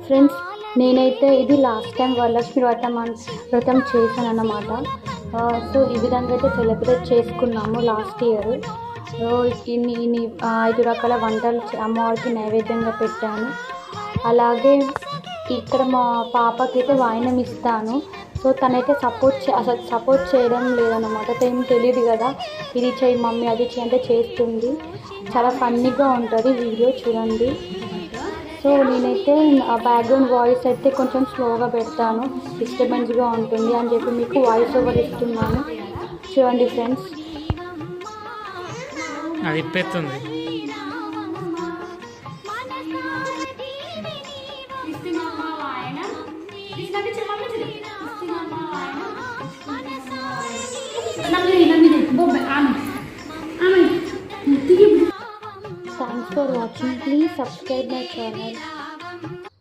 Friends, నేనైతే ఇది last time Varalakshmi వ్రతం చేశాను అన్నమాట. సో ఈ విధంగా అయితే సెలబ్రేట్ చేసుకున్నాము లాస్ట్ ఇయర్. ఇన్ని 5 రకాల వంటలు అమ్మవారికి నైవేద్యంగా పెట్టాను. అలాగే ఇక్కడ మా పాపకైతే వాయినం ఇస్తాను. సో తనైతే అసలు సపోర్ట్ చేయడం లేదన్నమాట. తను తెలియదు కదా, ఇది చేయి మమ్మీ అది చేయి అంటే చేస్తుంది. చాలా ఫన్నీగా ఉంటుంది, వీడియో చూడండి. సో నేనైతే ఆ బ్యాక్గ్రౌండ్ వాయిస్ అయితే కొంచెం స్లోగా పెడతాను, డిస్టర్బెన్స్గా ఉంటుంది అని చెప్పి మీకు వాయిస్ ఓవర్ ఇస్తున్నాను. చూడండి ఫ్రెండ్స్, అది ఇప్పేస్తుంది. Thanks for watching. Please subscribe my channel.